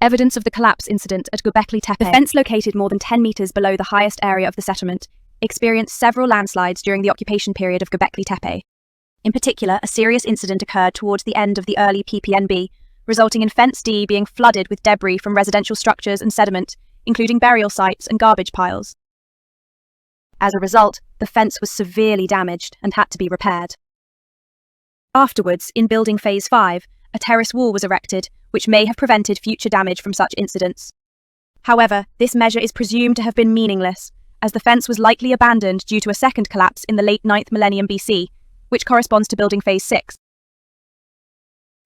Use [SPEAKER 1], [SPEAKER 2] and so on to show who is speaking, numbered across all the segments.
[SPEAKER 1] Evidence of the collapse incident at Göbekli Tepe. The fence, located more than 10 meters below the highest area of the settlement, experienced several landslides during the occupation period of Göbekli Tepe. In particular, a serious incident occurred towards the end of the early PPNB, resulting in Fence D being flooded with debris from residential structures and sediment, including burial sites and garbage piles. As a result, the fence was severely damaged and had to be repaired. Afterwards, in building Phase 5, a terrace wall was erected, which may have prevented future damage from such incidents. However, this measure is presumed to have been meaningless, as the fence was likely abandoned due to a second collapse in the late 9th millennium BC, which corresponds to building Phase 6.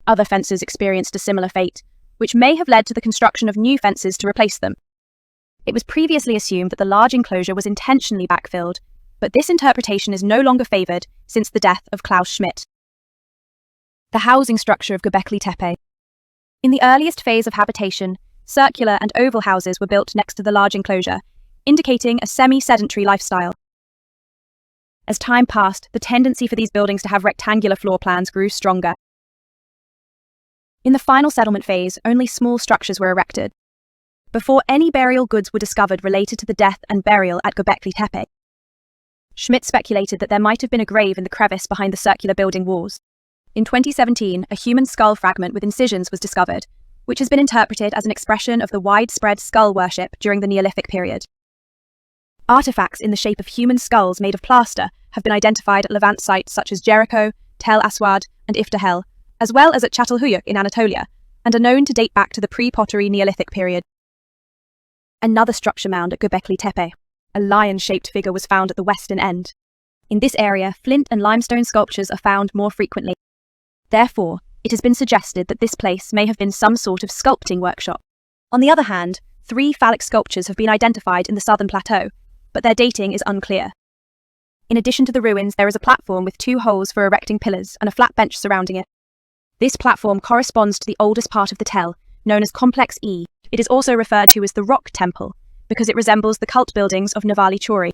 [SPEAKER 1] Other fences experienced a similar fate, which may have led to the construction of new fences to replace them. It was previously assumed that the large enclosure was intentionally backfilled, but this interpretation is no longer favoured since the death of Klaus Schmidt. The housing structure of Göbekli Tepe. In the earliest phase of habitation, circular and oval houses were built next to the large enclosure, indicating a semi-sedentary lifestyle. As time passed, the tendency for these buildings to have rectangular floor plans grew stronger. In the final settlement phase, only small structures were erected. Before any burial goods were discovered related to the death and burial at Göbekli Tepe, Schmidt speculated that there might have been a grave in the crevice behind the circular building walls. In 2017, a human skull fragment with incisions was discovered, which has been interpreted as an expression of the widespread skull worship during the Neolithic period. Artifacts in the shape of human skulls made of plaster have been identified at Levant sites such as Jericho, Tel Aswad, and Iftahel, as well as at Çatalhöyük in Anatolia, and are known to date back to the pre-pottery Neolithic period. Another structure mound at Göbekli Tepe. A lion-shaped figure was found at the western end. In this area, flint and limestone sculptures are found more frequently. Therefore, it has been suggested that this place may have been some sort of sculpting workshop. On the other hand, 3 phallic sculptures have been identified in the southern plateau, but their dating is unclear. In addition to the ruins, there is a platform with 2 holes for erecting pillars and a flat bench surrounding it. This platform corresponds to the oldest part of the Tel, known as Complex E. It is also referred to as the Rock Temple, because it resembles the cult buildings of Nevali Chori.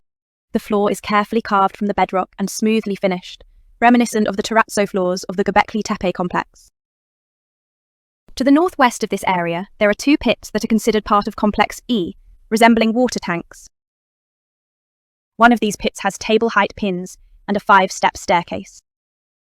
[SPEAKER 1] The floor is carefully carved from the bedrock and smoothly finished, reminiscent of the terrazzo floors of the Göbekli Tepe complex. To the northwest of this area, there are 2 pits that are considered part of Complex E, resembling water tanks. One of these pits has table-height pins and a 5-step staircase.